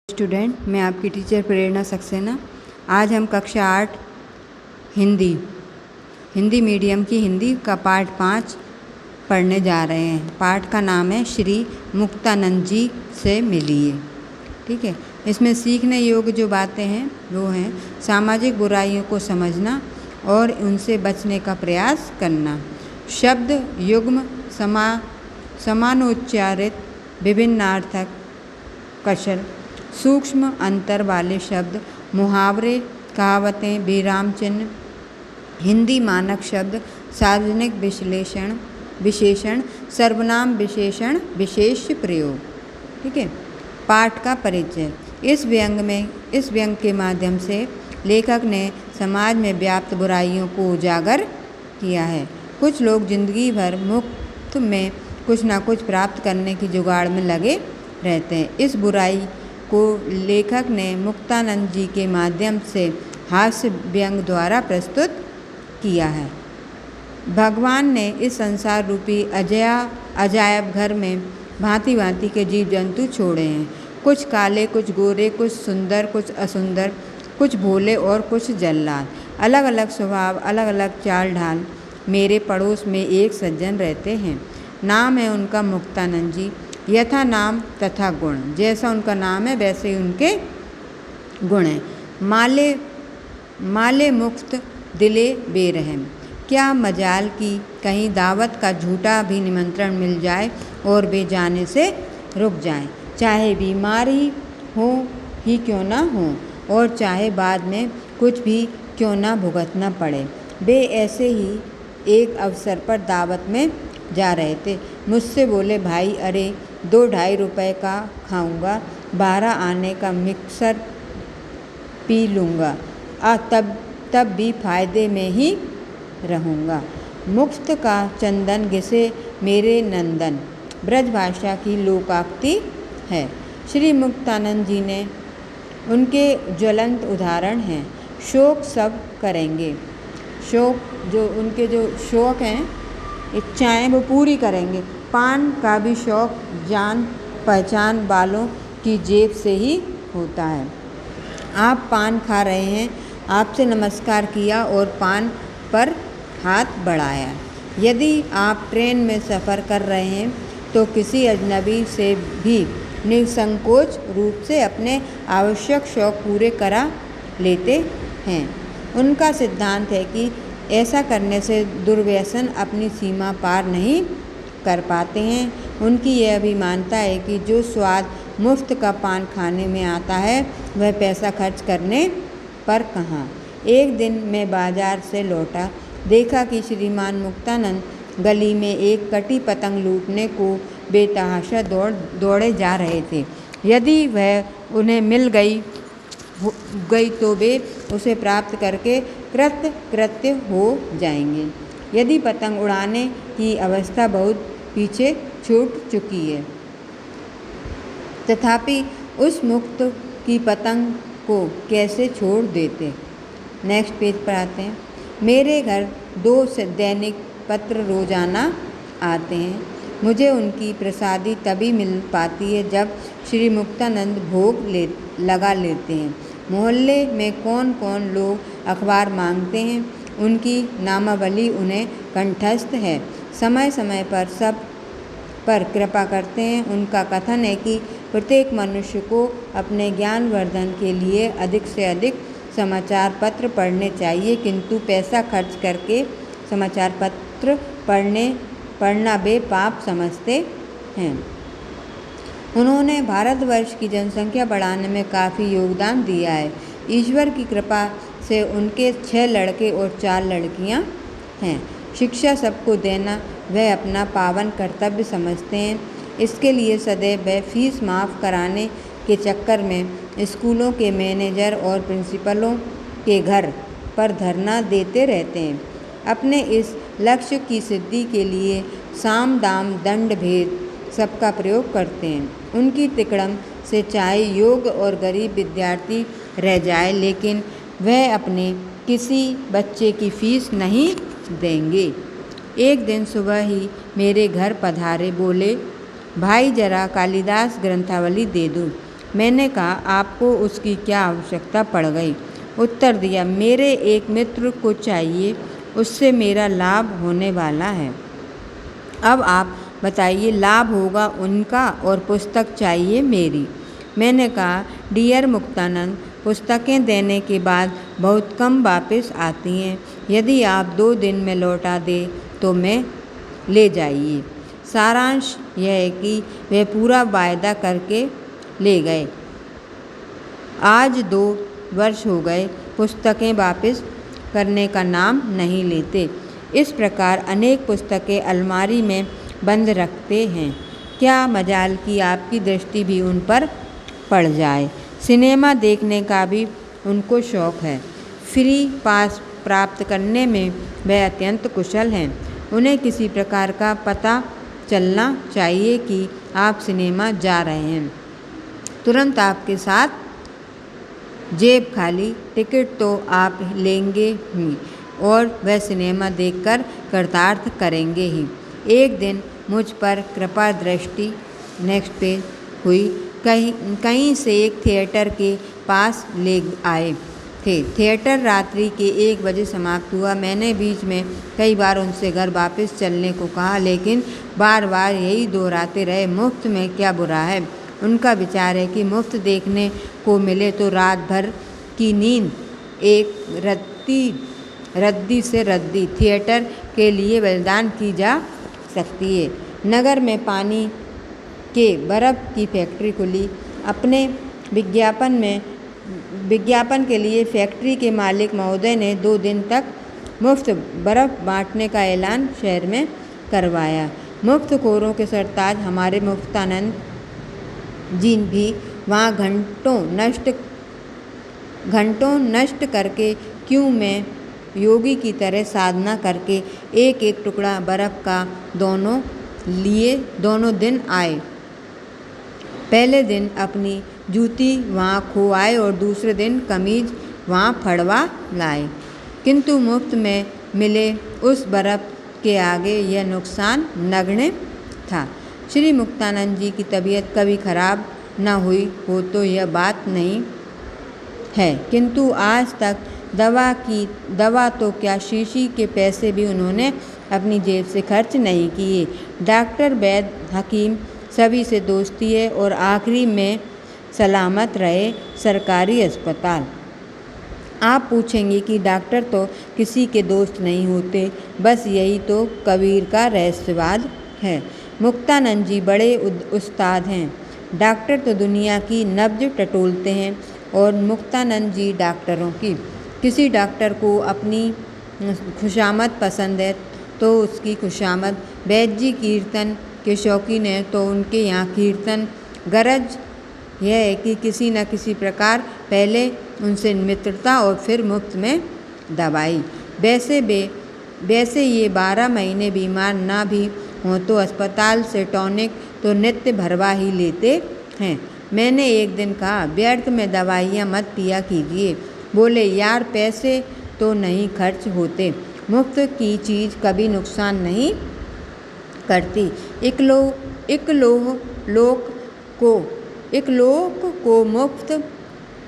Student, मैं आपकी teacher प्रेरणा सक्सेना। आज हम कक्षा 8 हिंदी मीडियम की हिंदी का पाठ 5 पढ़ने जा रहे हैं। पाठ का नाम है श्री मुक्तानंद जी से मिलिए। ठीक है, इसमें सीखने योग्य जो बातें हैं वो हैं सामाजिक बुराइयों को समझना और उनसे बचने का प्रयास करना, शब्द युग्म समानोच्चारित विभिन्नार्थक कौशल, सूक्ष्म अंतर वाले शब्द, मुहावरे, कहावतें, विराम चिन्ह, हिंदी मानक शब्द, सार्वजनिक विशेषण, सर्वनाम विशेषण, विशेष प्रयोग। ठीक है, पाठ का परिचय। इस व्यंग के माध्यम से लेखक ने समाज में व्याप्त बुराइयों को उजागर किया है। कुछ लोग जिंदगी भर मुफ्त में कुछ ना कुछ प्राप्त करने की जुगाड़ में लगे रहते हैं। इस बुराई को लेखक ने मुक्तानंद जी के माध्यम से हास्य व्यंग द्वारा प्रस्तुत किया है। भगवान ने इस संसार रूपी अजायब घर में भांति भांति के जीव जंतु छोड़े हैं। कुछ काले, कुछ गोरे, कुछ सुंदर, कुछ असुंदर, कुछ भोले और कुछ जल्लाद। अलग अलग स्वभाव, अलग अलग चाल ढाल। मेरे पड़ोस में एक सज्जन रहते हैं। नाम है उनका मुक्तानंद जी। यथा नाम तथा गुण, जैसा उनका नाम है वैसे ही उनके गुण हैं। माले मुफ्त दिले बेरहम। क्या मजाल की कहीं दावत का झूठा भी निमंत्रण मिल जाए और वे जाने से रुक जाएं, चाहे बीमारी हो ही क्यों ना हो और चाहे बाद में कुछ भी क्यों ना भुगतना पड़े। वे ऐसे ही एक अवसर पर दावत में जा रहे थे। मुझसे बोले, भाई अरे 2-2.5 रुपए का खाऊंगा, 12 आने का मिक्सर पी लूँगा, तब भी फायदे में ही रहूँगा। मुफ्त का चंदन घिसे मेरे नंदन, ब्रज भाषा की लोकाक्ति है। श्री मुक्तानंद जी ने उनके ज्वलंत उदाहरण हैं। शौक सब करेंगे, उनके जो शौक हैं, इच्छाएं वो पूरी करेंगे। पान का भी शौक जान पहचान वालों की जेब से ही होता है। आप पान खा रहे हैं, आपसे नमस्कार किया और पान पर हाथ बढ़ाया। यदि आप ट्रेन में सफ़र कर रहे हैं तो किसी अजनबी से भी निसंकोच रूप से अपने आवश्यक शौक पूरे करा लेते हैं। उनका सिद्धांत है कि ऐसा करने से दुर्व्यसन अपनी सीमा पार नहीं कर पाते हैं। उनकी यह भी मानता है कि जो स्वाद मुफ्त का पान खाने में आता है वह पैसा खर्च करने पर कहाँ। एक दिन मैं बाजार से लौटा, देखा कि श्रीमान मुक्तानंद गली में एक कटी पतंग लूटने को बेतहाशा दौड़े जा रहे थे। यदि वह उन्हें मिल गई तो वे उसे प्राप्त करके कृत्य हो जाएंगे। यदि पतंग उड़ाने की अवस्था बहुत पीछे छूट चुकी है, तथापि उस मुक्त की पतंग को कैसे छोड़ देते। नेक्स्ट पेज पर आते हैं। मेरे घर 2 दैनिक पत्र रोजाना आते हैं। मुझे उनकी प्रसादी तभी मिल पाती है जब श्री मुक्तानंद भोग लगा लेते हैं। मोहल्ले में कौन कौन लोग अखबार मांगते हैं, उनकी नामावली उन्हें कंठस्थ है। समय समय पर सब पर कृपा करते हैं। उनका कथन है कि प्रत्येक मनुष्य को अपने ज्ञानवर्धन के लिए अधिक से अधिक समाचार पत्र पढ़ने चाहिए, किंतु पैसा खर्च करके समाचार पत्र पढ़ना वे पाप समझते हैं। उन्होंने भारतवर्ष की जनसंख्या बढ़ाने में काफ़ी योगदान दिया है। ईश्वर की कृपा से उनके 6 लड़के और 4 लड़कियां हैं। शिक्षा सबको देना वह अपना पावन कर्तव्य समझते हैं। इसके लिए सदैव वह फीस माफ़ कराने के चक्कर में स्कूलों के मैनेजर और प्रिंसिपलों के घर पर धरना देते रहते हैं। अपने इस लक्ष्य की सिद्धि के लिए साम दाम दंड भेद सबका प्रयोग करते हैं। उनकी तिकड़म से चाहे योग्य और गरीब विद्यार्थी रह जाए, लेकिन वह अपने किसी बच्चे की फीस नहीं देंगे। एक दिन सुबह ही मेरे घर पधारे, बोले, भाई जरा कालिदास ग्रंथावली दे दो। मैंने कहा, आपको उसकी क्या आवश्यकता पड़ गई? उत्तर दिया, मेरे एक मित्र को चाहिए, उससे मेरा लाभ होने वाला है। अब आप बताइए, लाभ होगा उनका और पुस्तक चाहिए मेरी। मैंने कहा, डियर मुक्तानंद, पुस्तकें देने के बाद बहुत कम वापस आती हैं। यदि आप 2 दिन में लौटा दें तो मैं ले जाइए। सारांश यह है कि वे पूरा वायदा करके ले गए। आज 2 वर्ष हो गए, पुस्तकें वापस करने का नाम नहीं लेते। इस प्रकार अनेक पुस्तकें अलमारी में बंद रखते हैं। क्या मजाल कि आपकी दृष्टि भी उन पर पड़ जाए। सिनेमा देखने का भी उनको शौक़ है। फ्री पास प्राप्त करने में वे अत्यंत कुशल हैं। उन्हें किसी प्रकार का पता चलना चाहिए कि आप सिनेमा जा रहे हैं, तुरंत आपके साथ जेब खाली, टिकट तो आप लेंगे ही और वह सिनेमा देखकर कृतार्थ करेंगे ही। एक दिन मुझ पर कृपा दृष्टि नेक्स्ट पेज हुई। कहीं से एक थिएटर के पास ले आए थे। थिएटर रात्रि के 1 बजे समाप्त हुआ। मैंने बीच में कई बार उनसे घर वापस चलने को कहा, लेकिन बार बार यही दोहराते रहे, मुफ्त में क्या बुरा है। उनका विचार है कि मुफ्त देखने को मिले तो रात भर की नींद एक रद्दी से रद्दी थिएटर के लिए बलिदान की जा सकती है। नगर में पानी के बर्फ़ की फैक्ट्री खुली। अपने विज्ञापन के लिए फैक्ट्री के मालिक महोदय ने 2 दिन तक मुफ्त बर्फ़ बांटने का ऐलान शहर में करवाया। मुफ्तखोरों के सरताज हमारे मुक्तानंद जी भी वहाँ घंटों नष्ट करके, क्यों मैं योगी की तरह साधना करके एक एक टुकड़ा बर्फ़ का दोनों दिन आए। पहले दिन अपनी जूती वहाँ खो आए और दूसरे दिन कमीज वहाँ फड़वा लाए, किंतु मुफ्त में मिले उस बर्फ़ के आगे यह नुकसान नगण्य था। श्री मुक्तानंद जी की तबीयत कभी खराब न हुई हो तो यह बात नहीं है, किंतु आज तक दवा तो क्या, शीशी के पैसे भी उन्होंने अपनी जेब से खर्च नहीं किए। डॉक्टर, वैद्य, हकीम सभी से दोस्ती है और आखिरी में सलामत रहे सरकारी अस्पताल। आप पूछेंगे कि डॉक्टर तो किसी के दोस्त नहीं होते, बस यही तो कबीर का रहस्यवाद है। मुक्तानंद जी बड़े उस्ताद हैं। डॉक्टर तो दुनिया की नब्ज टटोलते हैं और मुक्तानंद जी डॉक्टरों की। किसी डॉक्टर को अपनी खुशामद पसंद है तो उसकी खुशामद, वैद्य जी कीर्तन के शौकीन हैं तो उनके यहाँ कीर्तन। गरज यह है कि किसी न किसी प्रकार पहले उनसे मित्रता और फिर मुफ्त में दवाई। वैसे ये 12 महीने बीमार ना भी हों तो अस्पताल से टॉनिक तो नित्य भरवा ही लेते हैं। मैंने एक दिन कहा, व्यर्थ में दवाइयाँ मत पिया कीजिए। बोले, यार पैसे तो नहीं खर्च होते, मुफ्त की चीज़ कभी नुकसान नहीं करती। इकलोक को मुफ्त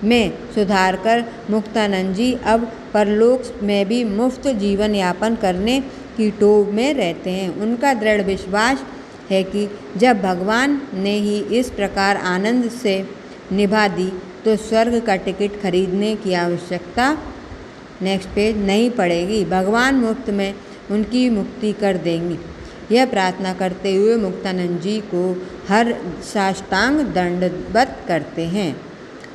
में सुधारकर मुक्तानंद जी अब परलोक में भी मुफ्त जीवन यापन करने की टोव में रहते हैं। उनका दृढ़ विश्वास है कि जब भगवान ने ही इस प्रकार आनंद से निभा दी तो स्वर्ग का टिकट खरीदने की आवश्यकता नेक्स्ट पेज नहीं पड़ेगी। भगवान मुफ्त में उनकी मुक्ति कर देंगे। यह प्रार्थना करते हुए मुक्तानंद जी को हर साष्टांग दंडवत करते हैं।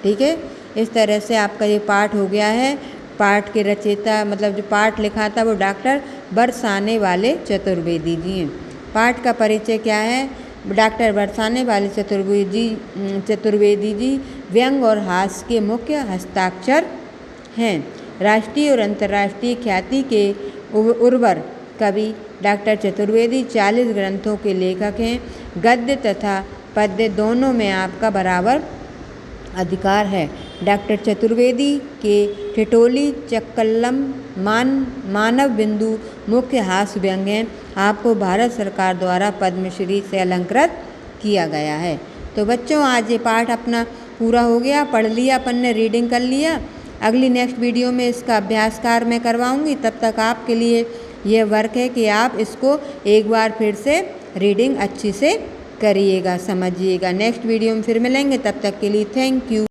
ठीक है, इस तरह से आपका ये पाठ हो गया है। पाठ के रचयिता मतलब जो पाठ लिखा था वो डॉक्टर बरसाने वाले चतुर्वेदी जी हैं। पाठ का परिचय क्या है? डॉक्टर बरसाने वाले चतुर्वेदी जी व्यंग और हास्य के मुख्य हस्ताक्षर हैं। राष्ट्रीय और अंतर्राष्ट्रीय ख्याति के उर्वर कवि डॉक्टर चतुर्वेदी 40 ग्रंथों के लेखक हैं। गद्य तथा पद्य दोनों में आपका बराबर अधिकार है। डॉक्टर चतुर्वेदी के ठिठोली, चक्कल्लम, मानव बिंदु मुख्य हास्य व्यंग हैं। आपको भारत सरकार द्वारा पद्मश्री से अलंकृत किया गया है। तो बच्चों, आज ये पाठ अपना पूरा हो गया, पढ़ लिया अपन ने, रीडिंग कर लिया। अगली नेक्स्ट वीडियो में इसका अभ्यास कार्य मैं करवाऊँगी। तब तक आपके लिए ये वर्क है कि आप इसको एक बार फिर से रीडिंग अच्छी से करिएगा, समझिएगा। नेक्स्ट वीडियो में फिर मिलेंगे, तब तक के लिए थैंक यू।